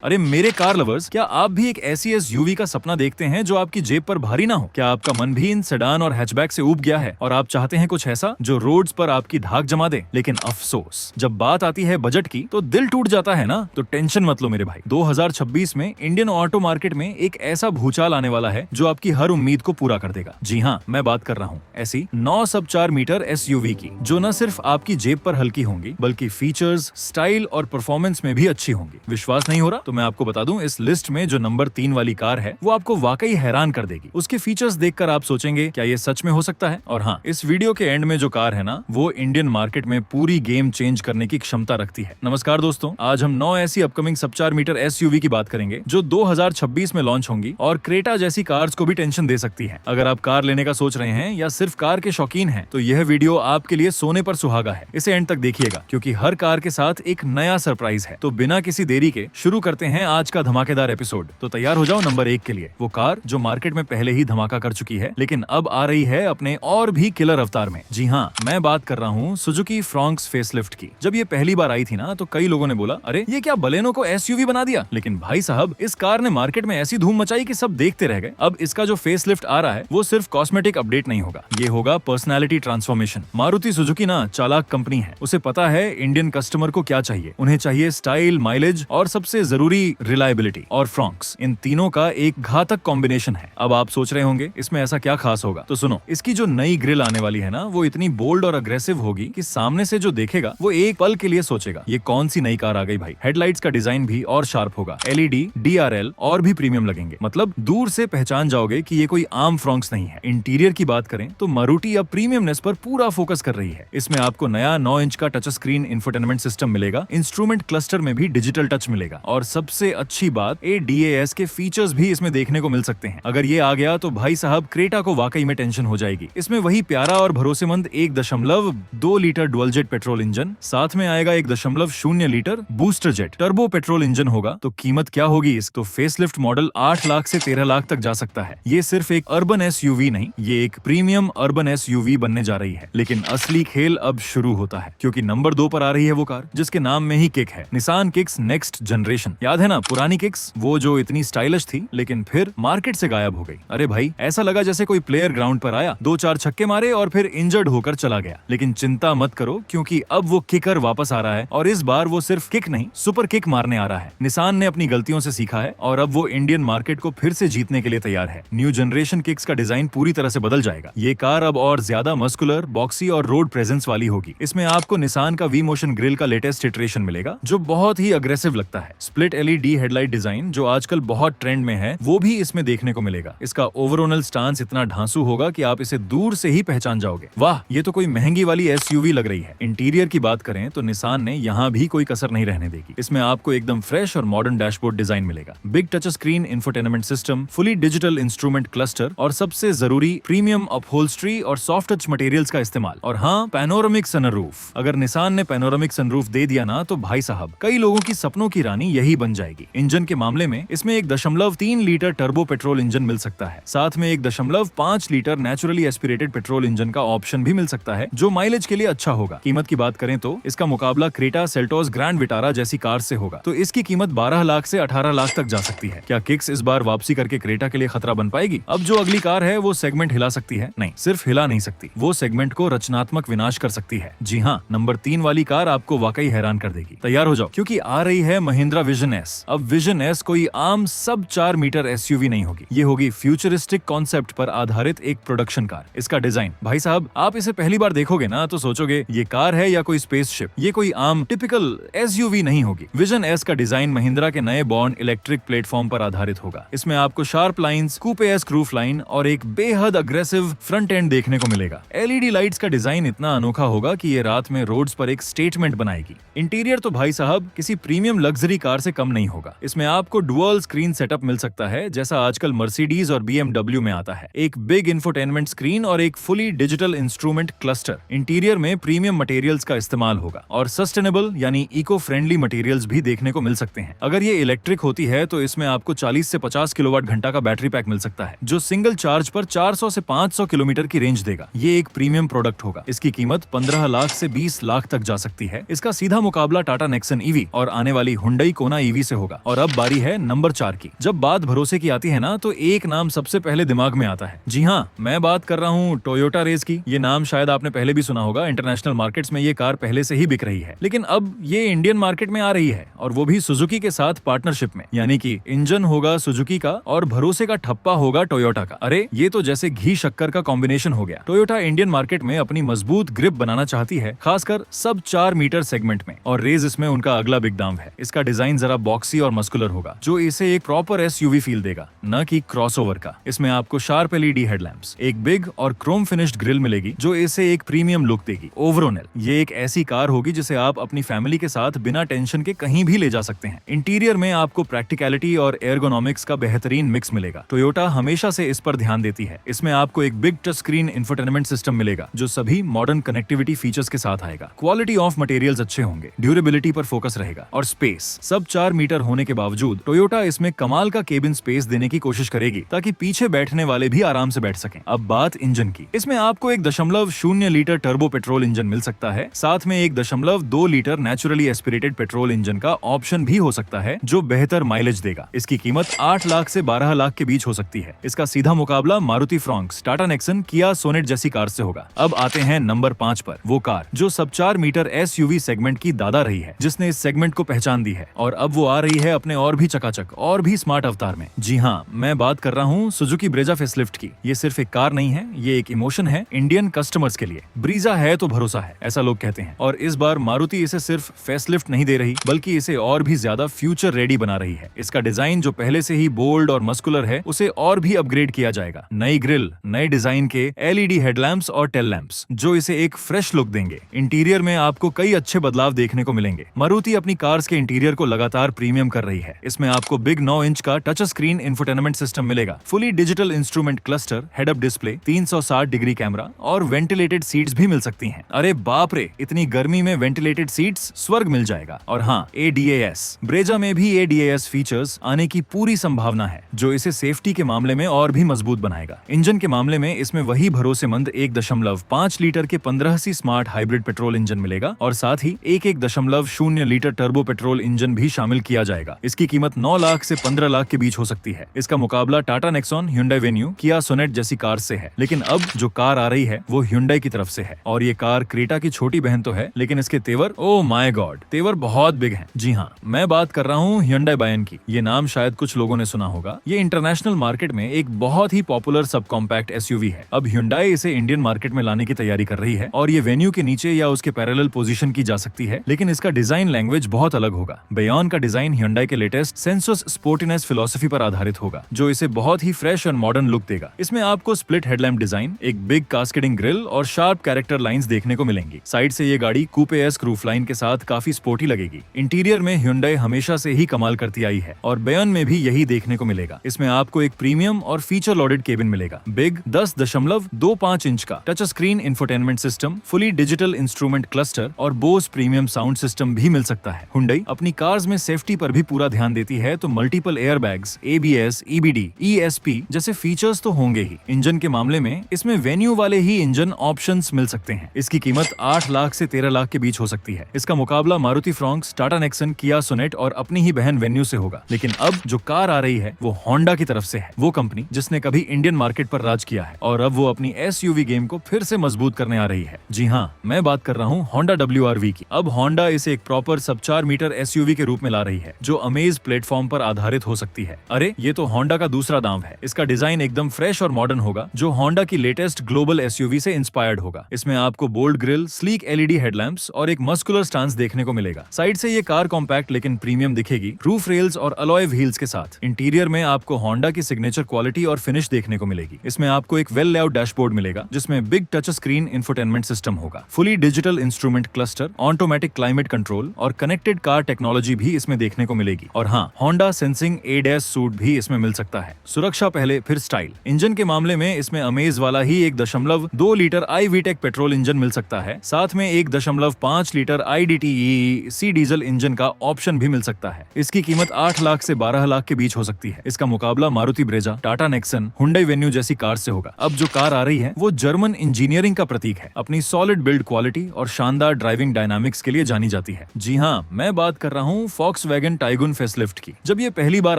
अरे मेरे car lovers, क्या आप भी एक ऐसी एसयूवी का सपना देखते हैं जो आपकी जेब पर भारी ना हो? क्या आपका मन भी इन सेडान और हैचबैक से ऊब गया है और आप चाहते हैं कुछ ऐसा जो रोड्स पर आपकी धाक जमा दे? लेकिन अफसोस, जब बात आती है बजट की तो दिल टूट जाता है ना। तो टेंशन मत लो मेरे भाई, 2026 में इंडियन ऑटो मार्केट में एक ऐसा भूचाल आने वाला है जो आपकी हर उम्मीद को पूरा कर देगा। जी हाँ, मैं बात कर रहा हूँ ऐसी 9 सब 4 मीटर एसयूवी की, जो न सिर्फ आपकी जेब पर हल्की होंगी बल्कि फीचर्स, स्टाइल और परफॉर्मेंस में भी अच्छी होंगी। विश्वास नहीं हो रहा तो मैं आपको बता दूं, इस लिस्ट में जो नंबर 3 वाली कार है वो आपको वाकई हैरान कर देगी। उसके फीचर्स देखकर आप सोचेंगे क्या ये सच में हो सकता है? और हाँ, इस वीडियो के एंड में जो कार है ना, वो इंडियन मार्केट में पूरी गेम चेंज करने की क्षमता रखती है। नमस्कार दोस्तों, आज हम 9 ऐसी अपकमिंग सब 4 मीटर एसयूवी की बात करेंगे जो 2026 में लॉन्च होंगी और क्रेटा जैसी कार्स को भी टेंशन दे सकती है। अगर आप कार लेने का सोच रहे हैं या सिर्फ कार के शौकीन हैं, तो यह वीडियो आपके लिए सोने पर सुहागा है। इसे एंड तक देखिएगा क्योंकि हर कार के साथ एक नया सरप्राइज है। तो बिना किसी देरी के शुरू करते हैं आज का धमाकेदार एपिसोड। तो तैयार हो जाओ नंबर 1 के लिए, वो कार जो मार्केट में पहले ही धमाका कर चुकी है लेकिन अब आ रही है अपने और भी किलर अवतार में। जी हाँ, मैं बात कर रहा हूँ सुजुकी फ्रॉन्क्स फेसलिफ्ट की। जब ये पहली बार आई थी ना, तो कई लोगों ने बोला, अरे ये क्या बलेनो को एसयूवी बना दिया? लेकिन भाई साहब, इस कार ने मार्केट में ऐसी धूम मचाई कि सब देखते रह गए। अब इसका जो फेसलिफ्ट आ रहा है वो सिर्फ कॉस्मेटिक अपडेट नहीं होगा, ये होगा पर्सनैलिटी ट्रांसफॉर्मेशन। मारुति सुजुकी ना चालाक कंपनी है, उसे पता है इंडियन कस्टमर को क्या चाहिए। उन्हें चाहिए स्टाइल, माइलेज और सबसे जरूरी रिलायबिलिटी। और फ्रॉन्क्स इन तीनों का एक घातक कॉम्बिनेशन है। अब आप सोच रहे होंगे इसमें ऐसा क्या खास होगा, तो सुनो, इसकी जो नई ग्रिल आने वाली है ना, वो इतनी बोल्ड और अग्रेसिव होगी कि सामने से जो देखेगा वो एक पल के लिए सोचेगा ये कौन सी नई कार आ गई भाई। हेडलाइट्स का डिजाइन भी और शार्प होगा, एलईडी, डीआरएल और भी प्रीमियम लगेंगे। मतलब दूर से पहचान जाओगे कि ये कोई आम फ्रॉन्क्स नहीं है। इंटीरियर की बात करें तो मारुति अब प्रीमियमनेस पर पूरा फोकस कर रही है। इसमें आपको नया 9 इंच का टच स्क्रीन इंफोटेनमेंट सिस्टम मिलेगा, इंस्ट्रूमेंट क्लस्टर में भी डिजिटल टच मिलेगा और सबसे अच्छी बात, ADAS के फीचर्स भी इसमें देखने को मिल सकते हैं। अगर ये आ गया तो भाई साहब क्रेटा को वाकई में टेंशन हो जाएगी। इसमें वही प्यारा और भरोसेमंद 1.2 litre dual jet petrol engine, साथ में आएगा 1.0 litre booster jet turbo petrol engine होगा। तो कीमत क्या होगी इस? तो फेसलिफ्ट मॉडल 8 लाख से 13 लाख तक जा सकता है। ये सिर्फ एक अर्बन एसयूवी नहीं, ये एक प्रीमियम अर्बन एसयूवी बनने जा रही है। लेकिन असली खेल अब शुरू होता है, क्योंकि नंबर 2 पर आ रही है वो कार जिसके नाम में ही किक है, निसान किक्स नेक्स्ट जनरेशन। याद है ना पुरानी किक्स, वो जो इतनी स्टाइलिश थी लेकिन फिर मार्केट से गायब हो गई। अरे भाई, ऐसा लगा जैसे कोई प्लेयर ग्राउंड पर आया, 2-4 छक्के मारे और फिर इंजर्ड होकर चला गया। लेकिन चिंता मत करो, क्योंकि अब वो किकर वापस आ रहा है और इस बार वो सिर्फ किक नहीं, सुपर किक मारने आ रहा है। निसान ने अपनी गलतियों से सीखा है और अब वो इंडियन मार्केट को फिर से जीतने के लिए तैयार है। न्यू जनरेशन किक्स का डिजाइन पूरी तरह से बदल जाएगा। ये कार अब और ज्यादा मस्कुलर, बॉक्सी और रोड प्रेजेंस वाली होगी। इसमें आपको निसान का वी मोशन ग्रिल का लेटेस्ट इटरेशन मिलेगा जो बहुत ही अग्रेसिव लगता है। स्प्लिट एलईडी हेडलाइट डिजाइन जो आजकल बहुत ट्रेंड में है, वो भी इसमें देखने को मिलेगा। इसका ओवरऑल स्टांस इतना ढांसू होगा कि आप इसे दूर से ही पहचान जाओगे। वाह, ये तो कोई महंगी वाली एसयूवी लग रही है। इंटीरियर की बात करें तो निसान ने यहाँ भी कोई कसर नहीं रहने देगी। इसमें आपको एकदम फ्रेश और मॉडर्न डैशबोर्ड डिजाइन मिलेगा, big touch screen infotainment system, fully digital instrument cluster और सबसे जरूरी प्रीमियम अपहोल्स्ट्री और सॉफ्ट टच मटेरियल्स का इस्तेमाल। और हाँ, पैनोरामिक सनरूफ। अगर निसान ने पैनोरामिक सनरूफ दे दिया ना, तो भाई साहब कई लोगों की सपनों की रानी यही बन जाएगी। इंजन के मामले में इसमें 1.3 लीटर टर्बो पेट्रोल इंजन मिल सकता है, साथ में 1.5 litre naturally aspirated petrol engine का ऑप्शन भी मिल सकता है जो माइलेज के लिए अच्छा होगा। कीमत की बात करें तो इसका मुकाबला क्रेटा, सेल्टोस, ग्रैंड विटारा जैसी कार से होगा। तो इसकी कीमत 12 लाख से 18 लाख तक जा सकती है। क्या किक्स इस बार वापसी करके क्रेटा के लिए खतरा बन पाएगी? अब जो अगली कार है वो सेगमेंट हिला सकती है। नहीं, सिर्फ हिला नहीं सकती, वो सेगमेंट को रचनात्मक विनाश कर सकती है। जी हाँ, नंबर 3 वाली कार आपको वाकई हैरान कर देगी। तैयार हो जाओ, क्योंकि आ रही है महिंद्रा विजन एस। अब विजन एस कोई आम सब 4 मीटर एसयूवी नहीं होगी, ये होगी फ्यूचरिस्टिक कॉन्सेप्ट पर आधारित एक प्रोडक्शन कार। इसका डिजाइन, भाई साहब, आप इसे पहली बार देखोगे ना तो सोचोगे ये कार है या कोई स्पेसशिप। ये कोई आम टिपिकल एसयूवी नहीं होगी। विजन एस का डिजाइन महिंद्रा के नए बॉर्न इलेक्ट्रिक प्लेटफॉर्म पर आधारित होगा। इसमें आपको शार्प लाइंस, कूपे एस्क रूफ लाइन और एक बेहद अग्रेसिव फ्रंट एंड देखने को मिलेगा। एलईडी लाइट्स का डिजाइन इतना अनोखा होगा कि ये रात में रोड्स पर एक स्टेटमेंट बनाएगी। इंटीरियर तो भाई साहब किसी प्रीमियम लग्जरी कार से कम नहीं होगा। इसमें आपको डुअल स्क्रीन सेटअप मिल सकता है जैसा आजकल मर्सिडीज और BMW में आता है। एक बिग इंफोटेनमेंट स्क्रीन और एक fully digital instrument cluster. Interior में प्रीमियम मटेरियल्स का इस्तेमाल होगा और सस्टेनेबल यानी इको फ्रेंडली मटेरियल्स भी देखने को मिल सकते हैं। अगर ये इलेक्ट्रिक होती है तो इसमें आपको 40 से 50 किलोवाट घंटा का बैटरी पैक मिल सकता है जो सिंगल चार्ज पर 400 से 500 किलोमीटर की रेंज देगा। ये एक प्रीमियम प्रोडक्ट होगा। इसकी कीमत 15 लाख से 20 लाख तक जा सकती है। इसका सीधा मुकाबला टाटा नेक्सन ईवी और आने वाली हुंडई कोना ईवी ईवी से होगा। और अब बारी है नंबर 4 की। जब बात भरोसे की आती है ना, तो एक नाम सबसे पहले दिमाग में आता है। जी हाँ, मैं बात कर रहा हूँ टोयोटा रेस की। ये नाम शायद आपने पहले भी सुना होगा। इंटरनेशनल मार्केट्स में ये कार पहले से ही बिक रही है, लेकिन अब ये इंडियन मार्केट में आ रही है, और वो भी सुजुकी के साथ पार्टनरशिप में। यानी कि इंजन होगा सुजुकी का और भरोसे का ठप्पा होगा टोयोटा का। अरे ये तो जैसे घी शक्कर का कॉम्बिनेशन हो गया। टोयोटा इंडियन मार्केट में अपनी मजबूत ग्रिप बनाना चाहती है, खासकर सब 4 मीटर सेगमेंट में, और रेज इसमें उनका अगला बिग दाम है। इसका डिजाइन जरा बॉक्सी और मस्कुलर होगा, जो इसे एक प्रॉपर एसयूवी फील देगा, न कि क्रॉसओवर का। इसमें आपको शार्प एलईडी हेडलैम्प्स, एक बिग और क्रोम फिनिश्ड ग्रिल मिलेगी, जो इसे एक प्रीमियम लुक देगी। ओवरऑल ये एक ऐसी कार होगी जिसे आप अपनी फैमिली के साथ बिना टेंशन के कहीं भी ले जा सकते हैं। इंटीरियर में आपको प्रैक्टिकलिटी और एर्गोनॉमिक्स का बेहतरीन मिक्स मिलेगा। टोयोटा हमेशा से इस पर ध्यान देती है। इसमें आपको एक big touch screen infotainment system मिलेगा, जो सभी मॉडर्न कनेक्टिविटी फीचर्स के साथ आएगा। क्वालिटी ऑफ मटेरियल्स अच्छे होंगे, ड्यूरेबिलिटी पर फोकस रहेगा, और स्पेस सब 4 मीटर होने के बावजूद टोयोटा इसमें कमाल का केबिन स्पेस देने की कोशिश करेगी, ताकि पीछे बैठने वाले भी आराम से बैठ सकें। अब बात इंजन की। इसमें आपको 1.0 लीटर टर्बो पेट्रोल इंजन मिल सकता है, साथ में 1.2 litre naturally aspirated petrol engine का ऑप्शन भी हो सकता है, जो बेहतर माइलेज देगा। इसकी कीमत 8 लाख से 12 लाख के बीच हो सकती है। इसका सीधा मुकाबला मारुति फ्रॉन्क्स, टाटा नेक्सन, किया सोनेट जैसी कार से होगा। अब आते हैं नंबर 5 पर, वो कार जो सब 4 मीटर एसयूवी सेगमेंट की दादा रही है, जिसने इस सेगमेंट को पहचान दी है, और अब वो आ रही है अपने और भी चकाचक और भी स्मार्ट अवतार में। जी हाँ, मैं बात कर रहा हूँ सुजुकी ब्रेजा फेसलिफ्ट की। ये सिर्फ एक कार नहीं है, ये एक इमोशन है इंडियन कस्टमर्स के लिए। ब्रीजा है तो भरोसा है, ऐसा लोग कहते हैं, और इस बार मारुति इसे सिर्फ फेसलिफ्ट नहीं दे रही, बल्कि इसे और भी ज्यादा फ्यूचर रेडी बना रही है। इसका डिजाइन जो पहले से ही बोल्ड और मस्कुलर है, उसे और भी अपग्रेड किया जाएगा। नई ग्रिल, नए डिजाइन के एलईडी हेडलैम्प्स और टेल लैंप्स, जो इसे एक फ्रेश लुक देंगे। इंटीरियर में आपको कई अच्छे बदलाव देखने को मिलेंगे। मारुति अपनी कार्स के इंटीरियर को लगातार प्रीमियम कर रही है। इसमें आपको बिग 9 इंच का टच स्क्रीन इंफोटेनमेंट सिस्टम मिलेगा, fully digital instrument cluster, head up display, 360 degree camera, और वेंटिलेटेड सीट्स भी मिल सकती हैं। अरे बाप रे, इतनी गर्मी में वेंटिलेटेड सीट्स स्वर्ग मिल जाएगा। और हाँ, ADAS, ब्रेजा में भी ADAS फीचर्स आने की पूरी संभावना है, जो इसे सेफ्टी के मामले में और भी मजबूत बनाएगा। इंजन के मामले में इसमें वही भरोसेमंद 1.5 लीटर के 15C smart hybrid petrol engine मिलेगा, और साथ ही 1.0 लीटर टर्बो पेट्रोल इंजन भी शामिल किया जाएगा। इसकी कीमत 9 लाख से 15 लाख के बीच हो सकती है। इसका मुकाबला टाटा नेक्सॉन, Hyundai वेन्यू, किया सोनेट जैसी कार से है। लेकिन अब जो कार आ रही है वो Hyundai की तरफ से है, और ये कार क्रेटा की छोटी बहन तो है, लेकिन इसके तेवर, ओ माय गॉड, तेवर बहुत बिग हैं। जी हाँ, मैं बात कर रहा हूँ Hyundai बायन की। ये नाम शायद कुछ लोगों ने सुना होगा। ये इंटरनेशनल मार्केट में एक बहुत ही पॉपुलर सब कॉम्पैक्ट एसयूवी है। अब Hyundai इसे इंडियन मार्केट में लाने की तैयारी कर रही है, और ये वेन्यू के नीचे या उसके पैरेलल पोजीशन की जा सकती है, लेकिन इसका डिजाइन लैंग्वेज बहुत अलग होगा। बायन का डिजाइन Hyundai के लेटेस्ट सेंसस स्पोर्टीनेस फिलॉसफी पर आधारित होगा, जो इसे बहुत ही फ्रेश और मॉडर्न लुक देगा। इसमें आपको स्प्लिट हेडलैम्प डिजाइन, एक बिग कास्केडिंग ग्रिल और शार्प कैरेक्टर लाइंस देखने को मिलेंगी। साइड से ये गाड़ी कूपे एस्क रूफलाइन के साथ काफी स्पोर्टी लगेगी। इंटीरियर में Hyundai हमेशा से ही कमाल करती आई है, और बायन में भी यही देखने को मिलेगा। इसमें आपको एक प्रीमियम और फीचर लोडेड केबिन मिलेगा, बिग 10.25 इंच का touch screen infotainment system, fully digital instrument cluster, और बोस प्रीमियम साउंड सिस्टम भी मिल सकता है। Hyundai अपनी कार्स में सेफ्टी पर भी पूरा ध्यान देती है, तो multiple airbags, ABS, EBD, ESP जैसे फीचर्स तो होंगे ही। इंजन के मामले में इसमें वेन्यू वाले ही इंजन ऑप्शंस मिल सकते हैं। इसकी कीमत 8 लाख से 13 लाख के बीच हो सकती है। इसका मुकाबला मारुति फ्रॉन्क्स, टाटा नेक्सन, किया सोनेट और अपनी ही बहन वेन्यू से होगा। लेकिन अब जो कार आ रही है वो होंडा की तरफ से है, वो कंपनी जिसने कभी इंडियन मार्केट पर राज किया है, और अब वो अपनी एसयूवी गेम को फिर से मजबूत करने आ रही है। जी हाँ, मैं बात कर रहा हूँ होंडा WRV की। अब होंडा इसे एक प्रॉपर सब 4 मीटर एसयूवी के रूप में ला रही है, जो अमेज प्लेटफॉर्म पर आधारित हो सकती है। अरे ये तो होंडा का दूसरा दांव है। इसका डिजाइन एकदम फ्रेश और मॉडर्न होगा, जो होंडा की लेटेस्ट ग्लोबल एसयूवी से इंस्पायर्ड होगा। इसमें आपको bold grille, sleek LED headlamps और एक मस्कुलर स्टांस देखने को मिलेगा। साइड से ये कार कॉम्पैक्ट लेकिन प्रीमियम दिखेगी, रूफ रेल्स और अलॉय व्हील्स के साथ। इंटीरियर में आपको होंडा की सिग्नेचर क्वालिटी और फिनिश देखने को मिलेगी। इसमें आपको एक वेल लेआउट डैशबोर्ड मिलेगा, जिसमें big touch screen infotainment system होगा, fully digital instrument cluster, automatic climate control और कनेक्टेड कार टेक्नोलॉजी भी इसमें देखने को मिलेगी। और हाँ, होंडा सेंसिंग ADAS सूट भी इसमें मिल सकता है। सुरक्षा पहले फिर स्टाइल। इंजन के मामले में इसमें अमेज वाला ही 1.2 लीटर iVTEC पेट्रोल इंजन मिल सकता है, साथ में 1.5 लीटर IDTE डीजल इंजन का ऑप्शन भी मिल सकता है। इसकी कीमत 8 लाख से 12 लाख के बीच हो सकती है। इसका मुकाबला Maruti Brezza, Tata Nexon, Hyundai venue जैसी कार से होगा। अब जो कार आ रही है वो जर्मन इंजीनियरिंग का प्रतीक है। अपनी सॉलिड बिल्ड क्वालिटी और शानदार ड्राइविंग डायनामिक्स के लिए जानी जाती है। जी हाँ, मैं बात कर रहा हूँ Volkswagen Tiguan फेसलिफ्ट की। जब ये पहली बार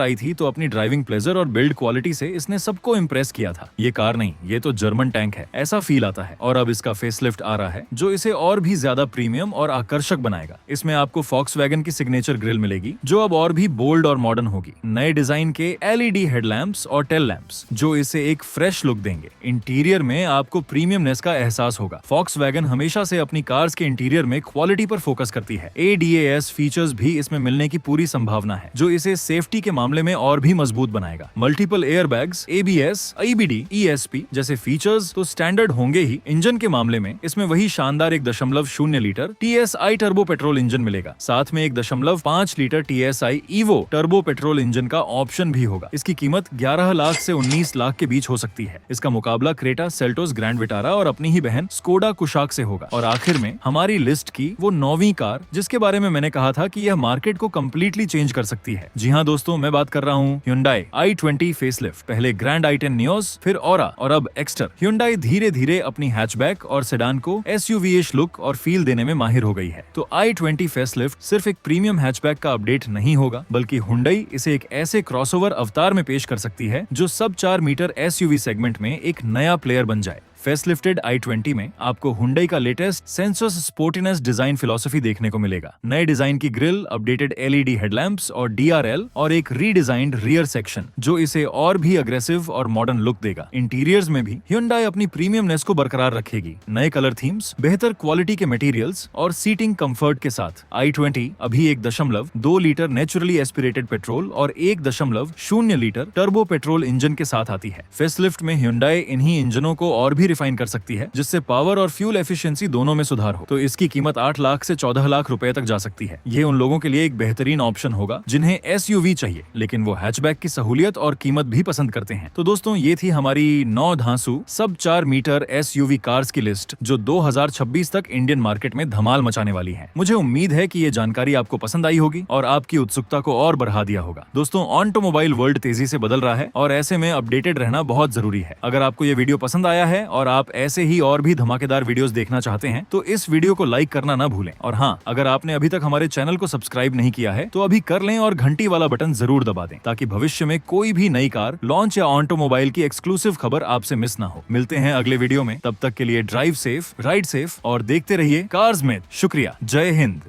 आई थी तो अपनी ड्राइविंग प्लेजर और बिल्ड क्वालिटी से इसने सबको इम्प्रेस किया था। ये कार नहीं, ये तो जर्मन टैंक है, ऐसा फील आता है। और अब इसका फेसलिफ्ट आ रहा है जो इसे और भी ज्यादा प्रीमियम और आकर्षक बनाएगा। इसमें आपको Volkswagen की सिग्नेचर ग्रिल मिलेगी जो अब और भी बोल्ड और मॉडर्न होगी। नए डिजाइन के LED हेडलैम्प्स और टेल लैंप्स जो इसे एक फ्रेश लुक देंगे। इंटीरियर में आपको प्रीमियमनेस का एहसास होगा। Volkswagen हमेशा से अपनी कार्स के इंटीरियर में क्वालिटी पर फोकस करती है। ADAS फीचर्स भी इसमें मिलने की पूरी संभावना है जो इसे सेफ्टी के मामले में और भी मजबूत बनाएगा। Multiple airbags, ABS, EBD, ESP जैसे फीचर्स तो स्टैंडर्ड होंगे ही। इंजन के मामले में इसमें वही शानदार 1.0 litre TSI turbo petrol engine मिलेगा। साथ में 1.5 litre TSI EVO turbo petrol engine का ऑप्शन भी होगा। इसकी कीमत 11 लाख से 19 लाख के बीच हो सकती है। इसका मुकाबला क्रेटा, सेल्टोस, ग्रैंड विटारा और अपनी ही बहन स्कोडा कुशाक से होगा। और आखिर में हमारी लिस्ट की वो 9वीं कार जिसके बारे में मैंने कहा था कि यह मार्केट को कंप्लीटली चेंज कर सकती है। जी हाँ दोस्तों, मैं बात कर रहा हूँ Hyundai i20 फेसलिफ्ट। पहले ग्रैंड i10 नियोस, फिर ऑरा और अब एक्स्टर। Hyundai धीरे धीरे अपनी हैचबैक और सेडान को SUV-ish लुक और फील देने में माहिर हो गई है। तो i20 फेसलिफ्ट सिर्फ एक प्रीमियम हैचबैक का अपडेट नहीं होगा, बल्कि Hyundai इसे एक ऐसे क्रॉसओवर अवतार में पेश कर सकती है जो सब 4 मीटर SUV सेगमेंट में एक नया प्लेयर बन जाए। फेसलिफ्टेड i20 में आपको Hyundai का latest census sportiness design philosophy देखने को मिलेगा। नए डिजाइन की ग्रिल, अपडेटेड LED हेडलैम्प्स और DRL और एक रीडिजाइंड रियर सेक्शन जो इसे और भी अग्रेसिव और मॉडर्न लुक देगा। इंटीरियर्स में भी Hyundai अपनी प्रीमियमनेस को बरकरार रखेगी। नए कलर थीम्स, बेहतर क्वालिटी के मटेरियल्स और सीटिंग कंफर्ट के साथ i20 अभी 1.2 लीटर नेचुरली एस्पिरेटेड पेट्रोल और 1.0 लीटर टर्बो पेट्रोल इंजन के साथ आती है। फेसलिफ्ट में Hyundai इन्हीं इंजनों को और भी रिफाइन कर सकती है जिससे पावर और फ्यूल एफिशिएंसी दोनों में सुधार हो। तो इसकी कीमत 8 लाख से 14 लाख रुपए तक जा सकती है। ये उन लोगों के लिए एक बेहतरीन ऑप्शन होगा जिन्हें SUV चाहिए लेकिन वो हैचबैक की सहूलियत और कीमत भी पसंद करते हैं। तो दोस्तों, ये थी हमारी 9 धांसू सब 4 मीटर SUV कार्स की लिस्ट जो 2026 तक इंडियन मार्केट में धमाल मचाने वाली है। मुझे उम्मीद है कि ये जानकारी आपको पसंद आई होगी और आपकी उत्सुकता को और बढ़ा दिया होगा। दोस्तों, ऑटोमोबाइल वर्ल्ड तेजी से बदल रहा है और ऐसे में अपडेटेड रहना बहुत जरूरी है। अगर आपको ये वीडियो पसंद आया है और आप ऐसे ही और भी धमाकेदार वीडियोस देखना चाहते हैं तो इस वीडियो को लाइक करना ना भूलें। और हाँ, अगर आपने अभी तक हमारे चैनल को सब्सक्राइब नहीं किया है तो अभी कर लें और घंटी वाला बटन जरूर दबा दें ताकि भविष्य में कोई भी नई कार लॉन्च या ऑटोमोबाइल की एक्सक्लूसिव खबर आपसे मिस ना हो। मिलते हैं अगले वीडियो में, तब तक के लिए ड्राइव सेफ, राइड सेफ और देखते रहिए कार्स में। शुक्रिया, जय हिंद।